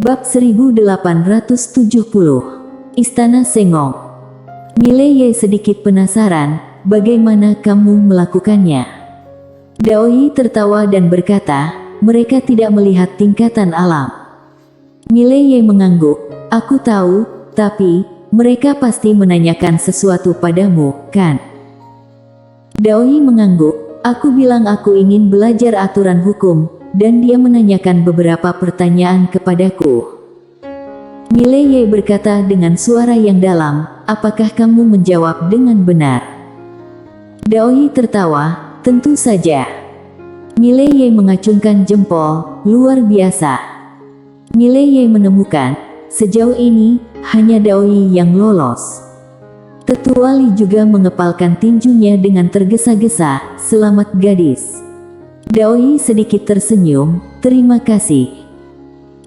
Bab 1870. Istana Sengong. Mileye sedikit penasaran, bagaimana kamu melakukannya? Daoi tertawa dan berkata, mereka tidak melihat tingkatan alam. Mileye mengangguk, aku tahu, tapi mereka pasti menanyakan sesuatu padamu, kan? Daoi mengangguk, aku bilang aku ingin belajar aturan hukum, dan dia menanyakan beberapa pertanyaan kepadaku. Mileye berkata dengan suara yang dalam, apakah kamu menjawab dengan benar? Daoi tertawa, tentu saja. Mileye mengacungkan jempol, luar biasa. Mileye menemukan, sejauh ini, hanya Daoi yang lolos. Tetua Li juga mengepalkan tinjunya dengan tergesa-gesa, selamat gadis. Daoi sedikit tersenyum, terima kasih.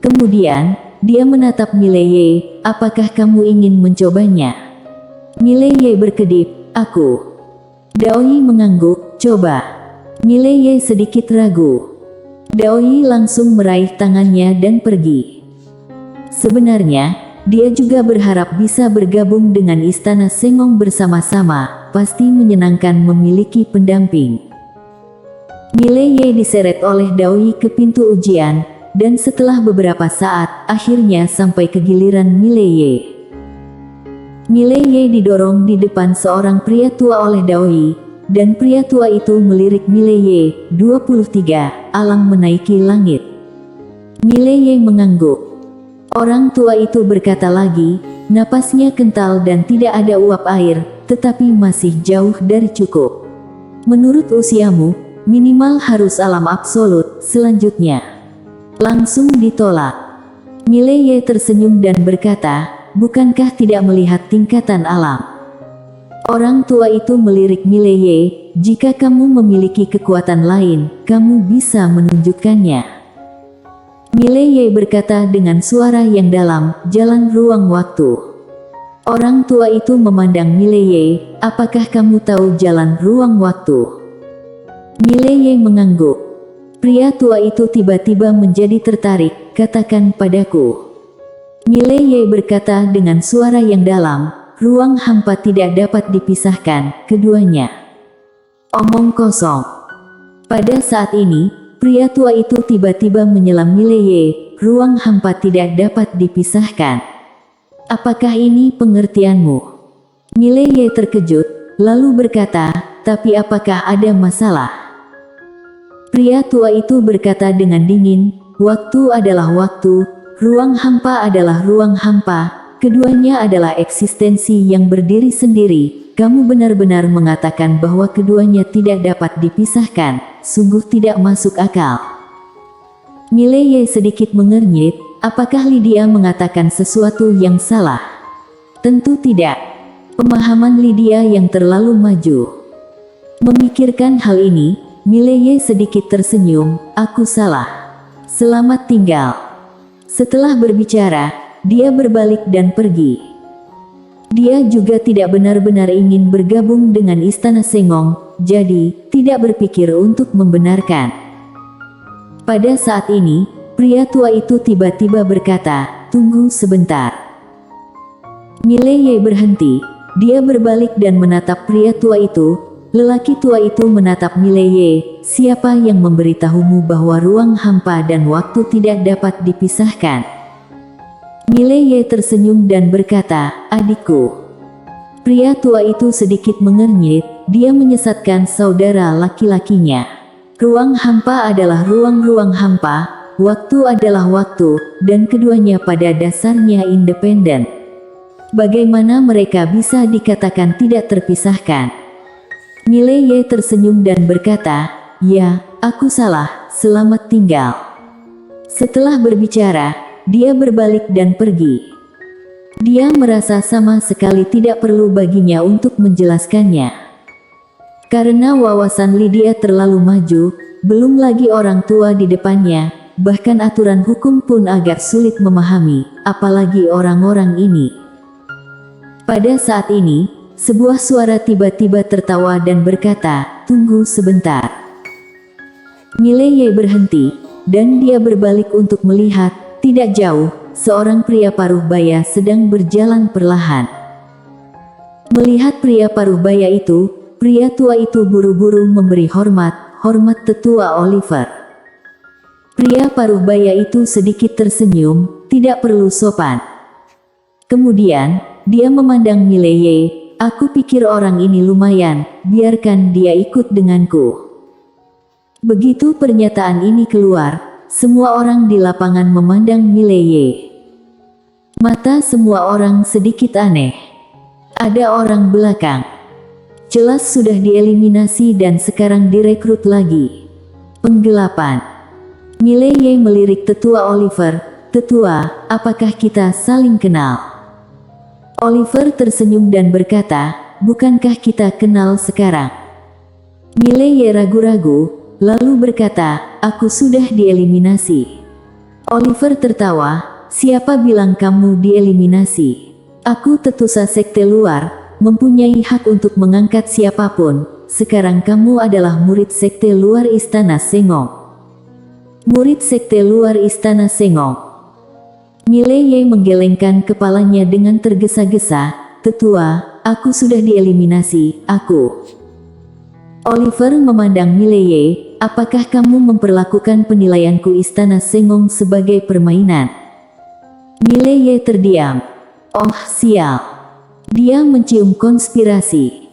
Kemudian, dia menatap Mileye, apakah kamu ingin mencobanya? Mileye berkedip, aku. Daoi mengangguk, coba. Mileye sedikit ragu. Daoi langsung meraih tangannya dan pergi. Sebenarnya, dia juga berharap bisa bergabung dengan Istana Sengong bersama-sama, pasti menyenangkan memiliki pendamping. Mileye diseret oleh Daoi ke pintu ujian, dan setelah beberapa saat, akhirnya sampai ke giliran Mileye. Mileye didorong di depan seorang pria tua oleh Daoi, dan pria tua itu melirik Mileye, 23, alang menaiki langit. Mileye mengangguk. Orang tua itu berkata lagi, napasnya kental dan tidak ada uap air, tetapi masih jauh dari cukup. Menurut usiamu, minimal harus alam absolut, selanjutnya. Langsung ditolak. Mileye tersenyum dan berkata, bukankah tidak melihat tingkatan alam? Orang tua itu melirik Mileye, jika kamu memiliki kekuatan lain, kamu bisa menunjukkannya. Mileye berkata dengan suara yang dalam, jalan ruang waktu. Orang tua itu memandang Mileye, apakah kamu tahu jalan ruang waktu? Mileye mengangguk. Pria tua itu tiba-tiba menjadi tertarik, katakan padaku. Mileye berkata dengan suara yang dalam, ruang hampa tidak dapat dipisahkan, keduanya. Omong kosong. Pada saat ini, pria tua itu tiba-tiba menyelam Mileye, ruang hampa tidak dapat dipisahkan. Apakah ini pengertianmu? Mileye terkejut, lalu berkata, tapi apakah ada masalah? Pria tua itu berkata dengan dingin, waktu adalah waktu, ruang hampa adalah ruang hampa, keduanya adalah eksistensi yang berdiri sendiri. Kamu benar-benar mengatakan bahwa keduanya tidak dapat dipisahkan, sungguh tidak masuk akal. Mileye sedikit mengernyit, apakah Lydia mengatakan sesuatu yang salah? Tentu tidak. Pemahaman Lydia yang terlalu maju. Memikirkan hal ini, Mileye sedikit tersenyum, aku salah. Selamat tinggal. Setelah berbicara, dia berbalik dan pergi. Dia juga tidak benar-benar ingin bergabung dengan Istana Sengong, jadi tidak berpikir untuk membenarkan. Pada saat ini, pria tua itu tiba-tiba berkata, tunggu sebentar. Mileye berhenti, dia berbalik dan menatap pria tua itu. Lelaki tua itu menatap Mileye, siapa yang memberitahumu bahwa ruang hampa dan waktu tidak dapat dipisahkan? Mileye tersenyum dan berkata, adikku. Pria tua itu sedikit mengernyit, dia menyesatkan saudara laki-lakinya. Ruang hampa adalah ruang-ruang hampa, waktu adalah waktu, dan keduanya pada dasarnya independen. Bagaimana mereka bisa dikatakan tidak terpisahkan? Mileye tersenyum dan berkata, ya, aku salah, selamat tinggal. Setelah berbicara, dia berbalik dan pergi. Dia merasa sama sekali tidak perlu baginya untuk menjelaskannya. Karena wawasan Lydia terlalu maju, belum lagi orang tua di depannya, bahkan aturan hukum pun agak sulit memahami, apalagi orang-orang ini. Pada saat ini, sebuah suara tiba-tiba tertawa dan berkata, tunggu sebentar. Mileye berhenti, dan dia berbalik untuk melihat, tidak jauh, seorang pria paruh baya sedang berjalan perlahan. Melihat pria paruh baya itu, pria tua itu buru-buru memberi hormat tetua Oliver. Pria paruh baya itu sedikit tersenyum, tidak perlu sopan. Kemudian, dia memandang Mileye, aku pikir orang ini lumayan, biarkan dia ikut denganku. Begitu pernyataan ini keluar, semua orang di lapangan memandang Mileye. Mata semua orang sedikit aneh. Ada orang belakang. Jelas sudah dieliminasi dan sekarang direkrut lagi. Penggelapan. Mileye melirik tetua Oliver, "Tetua, apakah kita saling kenal?" Oliver tersenyum dan berkata, "Bukankah kita kenal sekarang?" Mileye ragu-ragu, lalu berkata, "Aku sudah dieliminasi." Oliver tertawa, "Siapa bilang kamu dieliminasi? Aku tetusa sekte luar, mempunyai hak untuk mengangkat siapapun. Sekarang kamu adalah murid sekte luar Istana Sengong." Murid sekte luar Istana Sengong. Mileye menggelengkan kepalanya dengan tergesa-gesa, "Tetua, aku sudah dieliminasi, aku." Oliver memandang Mileye, "Apakah kamu memperlakukan penilaianku Istana Sengong sebagai permainan?" Mileye terdiam. Oh sial. Dia mencium konspirasi.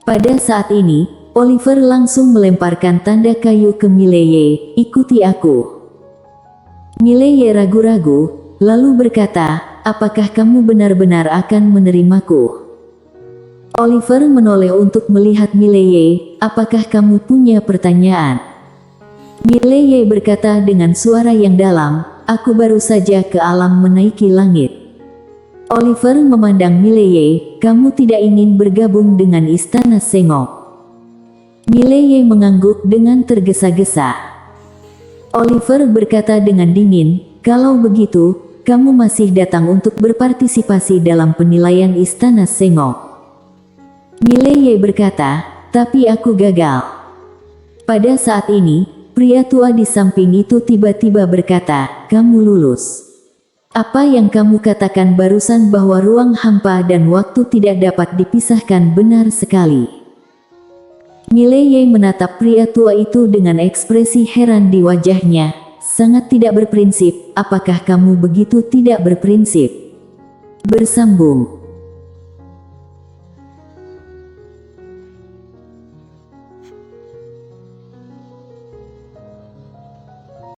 Pada saat ini, Oliver langsung melemparkan tanda kayu ke Mileye, "Ikuti aku." Mileye ragu-ragu, lalu berkata, "Apakah kamu benar-benar akan menerimaku?" Oliver menoleh untuk melihat Mileye, "Apakah kamu punya pertanyaan?" Mileye berkata dengan suara yang dalam, "Aku baru saja ke alam menaiki langit." Oliver memandang Mileye, "Kamu tidak ingin bergabung dengan Istana Sengong?" Mileye mengangguk dengan tergesa-gesa. Oliver berkata dengan dingin, "Kalau begitu, kamu masih datang untuk berpartisipasi dalam penilaian Istana Sengong?" Mileye berkata, "Tapi aku gagal." Pada saat ini, pria tua di samping itu tiba-tiba berkata, "Kamu lulus." Apa yang kamu katakan barusan bahwa ruang hampa dan waktu tidak dapat dipisahkan benar sekali. Mileye menatap pria tua itu dengan ekspresi heran di wajahnya, sangat tidak berprinsip. Apakah kamu begitu tidak berprinsip? Bersambung.